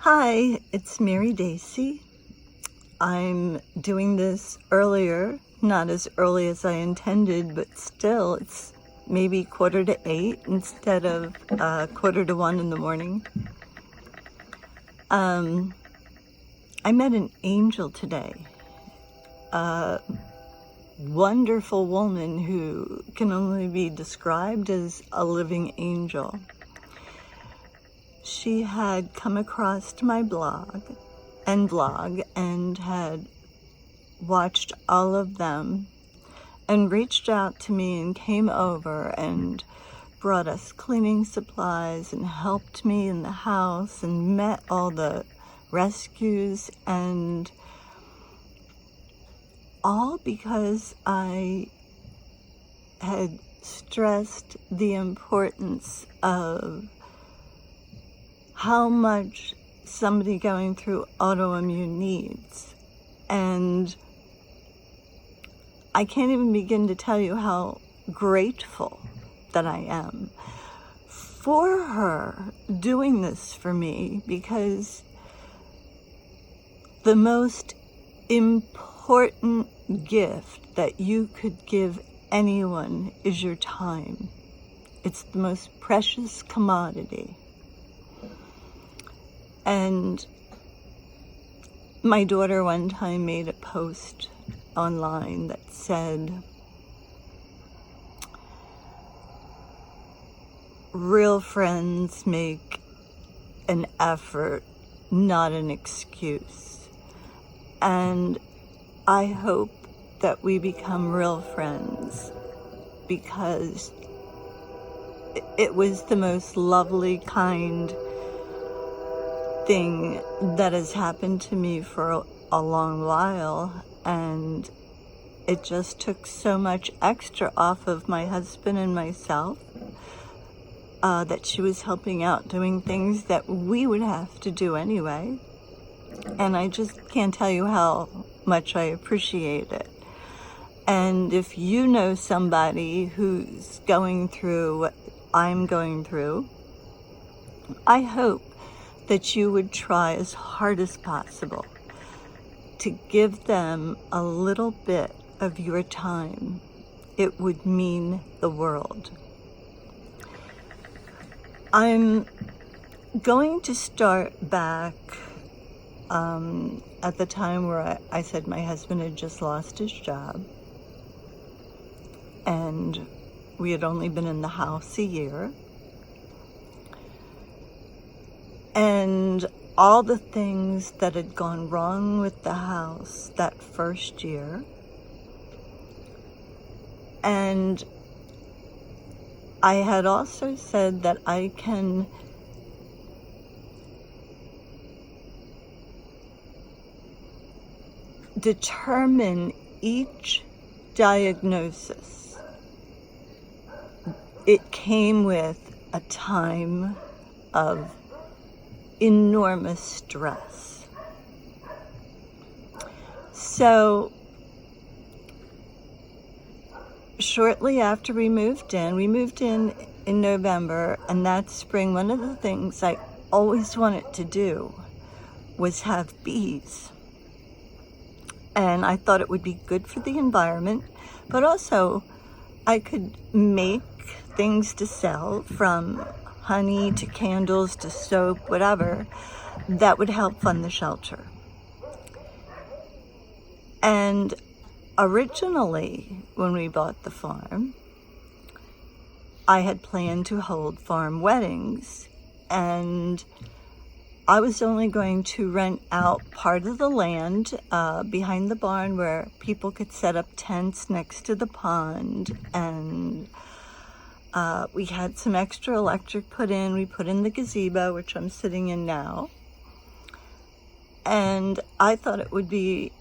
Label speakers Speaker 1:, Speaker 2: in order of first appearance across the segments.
Speaker 1: Hi, it's Mary Dacey. I'm doing this earlier, not as early as I intended, but still it's maybe 7:45 instead of 1:45 in the morning. I met an angel today, a wonderful woman who can only be described as a living angel. She had come across my blog and had watched all of them and reached out to me and came over and brought us cleaning supplies and helped me in the house and met all the rescues, and all because I had stressed the importance of how much somebody going through autoimmune needs. And I can't even begin to tell you how grateful that I am for her doing this for me, because the most important gift that you could give anyone is your time. It's the most precious commodity. And my daughter one time made a post online that said, "Real friends make an effort, not an excuse." And I hope that we become real friends, because it was the most lovely, kind thing that has happened to me for a long while, and it just took so much extra off of my husband and myself that she was helping out doing things that we would have to do anyway. And I just can't tell you how much I appreciate it. And if you know somebody who's going through what I'm going through, I hope that you would try as hard as possible to give them a little bit of your time. It would mean the world. I'm going to start back at the time where I said my husband had just lost his job, and we had only been in the house a year. And all the things that had gone wrong with the house that first year. And I had also said that I can determine each diagnosis. It came with a time of enormous stress. So shortly after we moved in November, and that spring, one of the things I always wanted to do was have bees. And I thought it would be good for the environment, but also I could make things to sell, from honey to candles to soap, whatever, that would help fund the shelter. And originally, when we bought the farm, I had planned to hold farm weddings, and I was only going to rent out part of the land behind the barn where people could set up tents next to the pond, and we had some extra electric put in. We put in the gazebo, which I'm sitting in now. And I thought it would be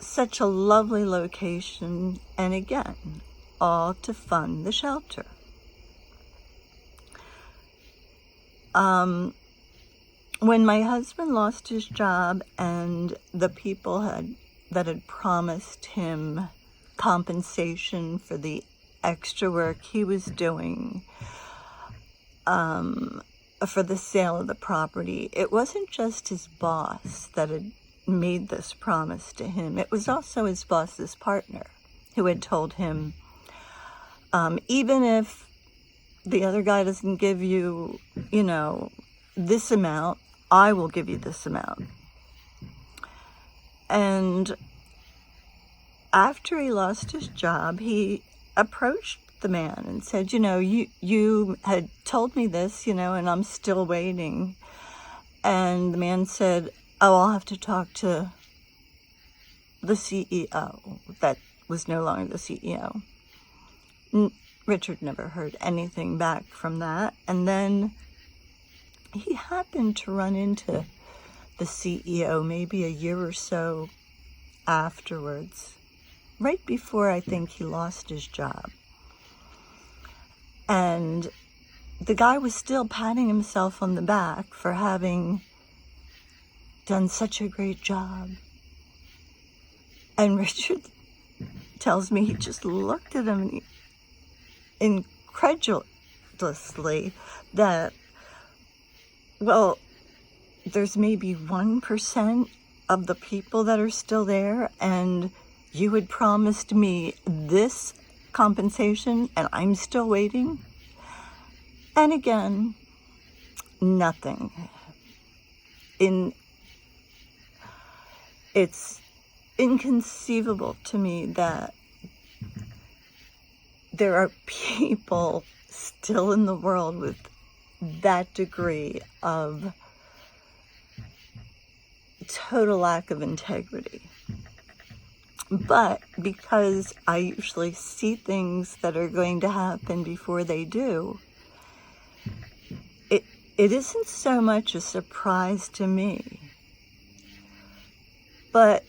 Speaker 1: such a lovely location, and again, all to fund the shelter. When my husband lost his job and the people that had promised him compensation for the extra work he was doing, for the sale of the property, it wasn't just his boss that had made this promise to him. It was also his boss's partner who had told him, even if the other guy doesn't give you, this amount, I will give you this amount. And after he lost his job, he approached the man and said, you had told me this, and I'm still waiting. And the man said, oh, I'll have to talk to the CEO. That was no longer the CEO. Richard never heard anything back from that. And then he happened to run into the CEO maybe a year or so afterwards, right before I think he lost his job. And the guy was still patting himself on the back for having done such a great job. And Richard tells me he just looked at him incredulously that, well, there's maybe 1% of the people that are still there, and you had promised me this compensation, and I'm still waiting. And again, nothing. It's inconceivable to me that there are people still in the world with that degree of total lack of integrity. But because I usually see things that are going to happen before they do, it isn't so much a surprise to me. But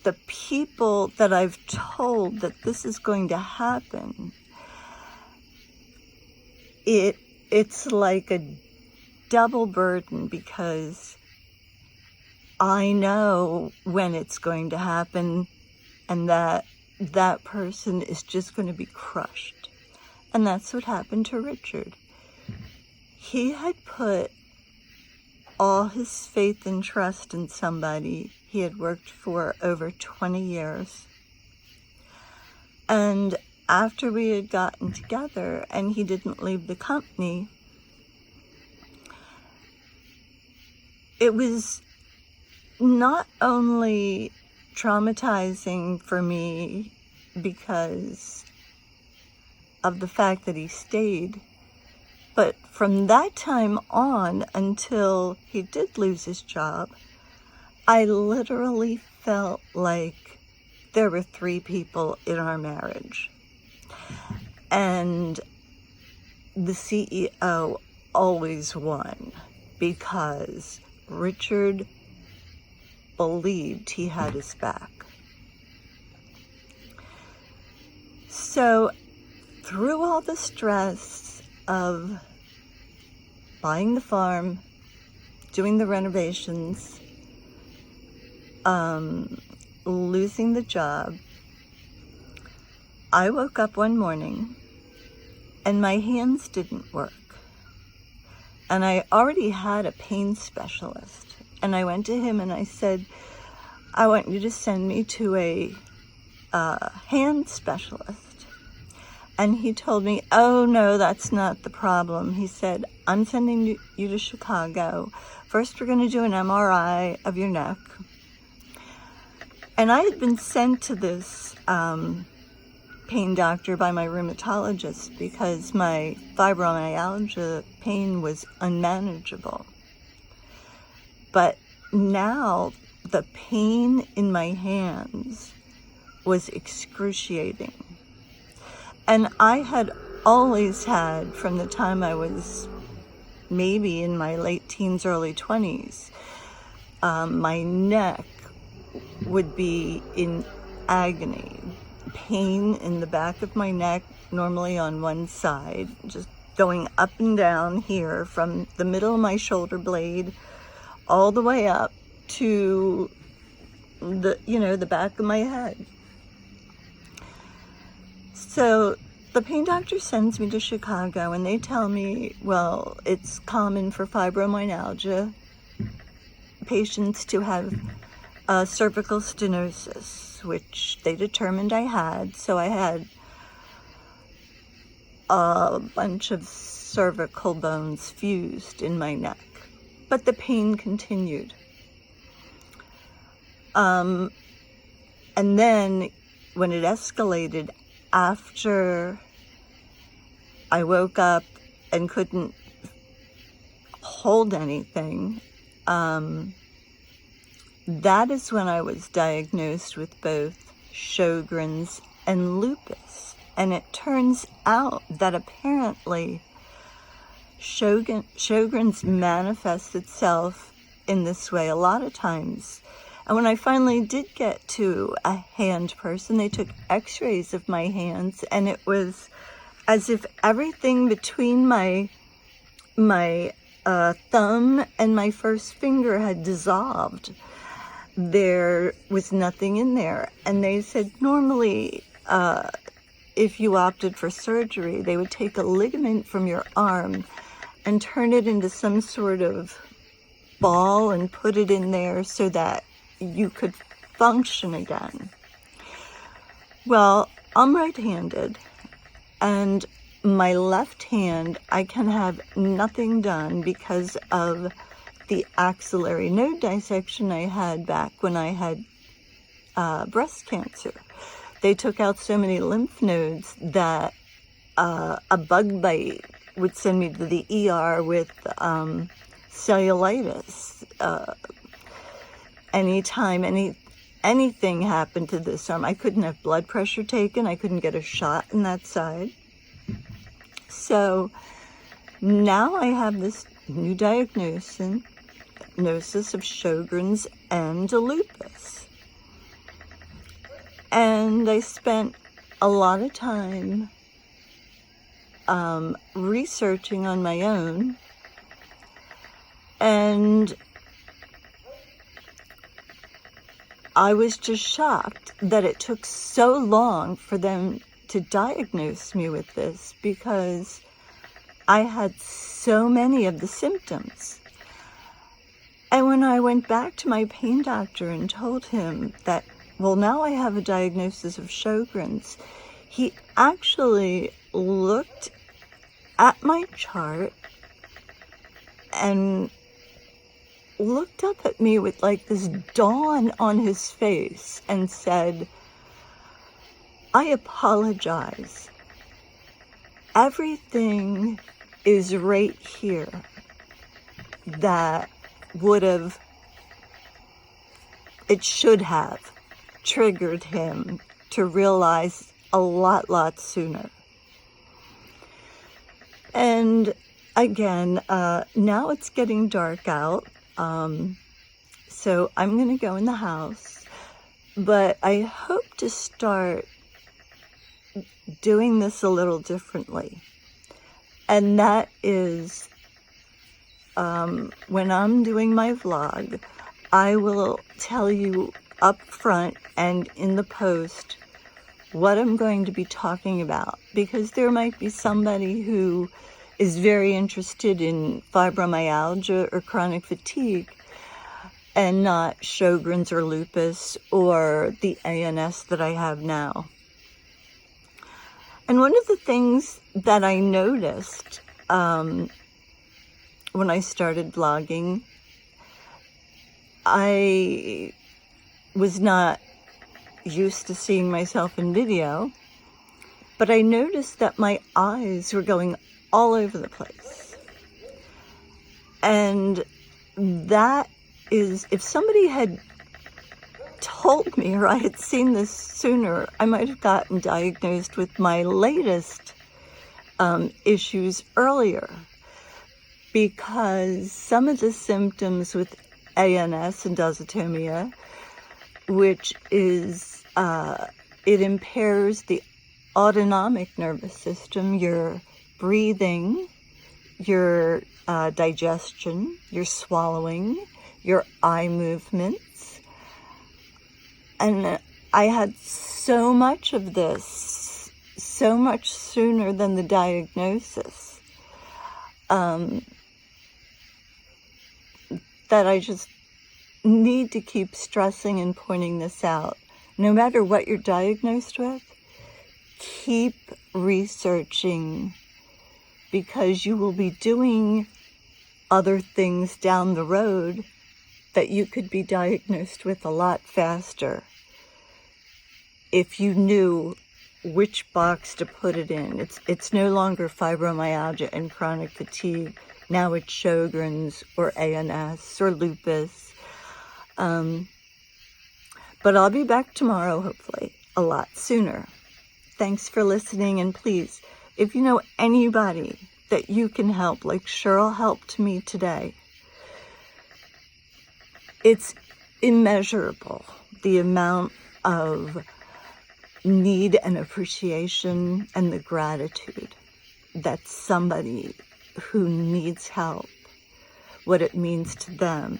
Speaker 1: the people that I've told that this is going to happen, it's like a double burden, because I know when it's going to happen and that person is just going to be crushed. And that's what happened to Richard. He had put all his faith and trust in somebody he had worked for over 20 years. And after we had gotten together and he didn't leave the company, it was not only traumatizing for me because of the fact that he stayed, but from that time on until he did lose his job, I literally felt like there were 3 people in our marriage. And the CEO always won because Richard believed he had his back. So through all the stress of buying the farm, doing the renovations, losing the job, I woke up one morning and my hands didn't work. And I already had a pain specialist. And I went to him and I said, I want you to send me to a hand specialist. And he told me, oh no, that's not the problem. He said, I'm sending you to Chicago. First, we're going to do an MRI of your neck. And I had been sent to this pain doctor by my rheumatologist because my fibromyalgia pain was unmanageable. But now the pain in my hands was excruciating. And I had always had, from the time I was maybe in my late teens, early 20s, my neck would be in agony. Pain in the back of my neck, normally on one side, just going up and down here from the middle of my shoulder blade all the way up to the back of my head. So the pain doctor sends me to Chicago, and they tell me, well, it's common for fibromyalgia patients to have cervical stenosis, which they determined I had. So I had a bunch of cervical bones fused in my neck, but the pain continued. And then when it escalated, after I woke up and couldn't hold anything, that is when I was diagnosed with both Sjogren's and lupus. And it turns out that apparently Sjogren's manifests itself in this way a lot of times. And when I finally did get to a hand person, they took x-rays of my hands, and it was as if everything between my thumb and my first finger had dissolved. There was nothing in there. And they said normally, if you opted for surgery, they would take a ligament from your arm and turn it into some sort of ball and put it in there so that you could function again. Well, I'm right-handed, and my left hand, I can have nothing done because of the axillary node dissection I had back when I had breast cancer. They took out so many lymph nodes that a bug bite would send me to the ER with cellulitis. Anytime anything happened to this arm, I couldn't have blood pressure taken. I couldn't get a shot in that side. So now I have this new diagnosis of Sjogren's and lupus. And I spent a lot of time researching on my own, and I was just shocked that it took so long for them to diagnose me with this, because I had so many of the symptoms. And when I went back to my pain doctor and told him that, well, now I have a diagnosis of Sjogren's, he actually looked at my chart and looked up at me with like this dawn on his face and said, I apologize. Everything is right here that it should have triggered him to realize a lot sooner. And again, now it's getting dark out. So I'm going to go in the house, but I hope to start doing this a little differently. And that is, when I'm doing my vlog, I will tell you up front and in the post what I'm going to be talking about, because there might be somebody who is very interested in fibromyalgia or chronic fatigue and not Sjogren's or lupus or the ANS that I have now. And one of the things that I noticed when I started vlogging, I was not used to seeing myself in video, but I noticed that my eyes were going all over the place. And that is, if somebody had told me, or I had seen this sooner, I might have gotten diagnosed with my latest issues earlier, because some of the symptoms with ANS and dysautonomia, which is, it impairs the autonomic nervous system, your breathing, your digestion, your swallowing, your eye movements. And I had so much of this so much sooner than the diagnosis, that I just need to keep stressing and pointing this out. No matter what you're diagnosed with, keep researching, because you will be doing other things down the road that you could be diagnosed with a lot faster if you knew which box to put it in. It's no longer fibromyalgia and chronic fatigue. Now it's Sjogren's or ANS or lupus. But I'll be back tomorrow, hopefully, a lot sooner. Thanks for listening, and please, if you know anybody that you can help, like Cheryl helped me today, it's immeasurable, the amount of need and appreciation and the gratitude that somebody who needs help, what it means to them.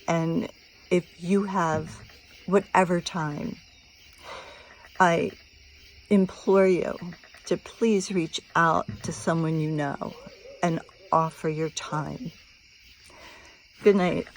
Speaker 1: And if you have whatever time, I implore you to please reach out to someone you know and offer your time. Good night.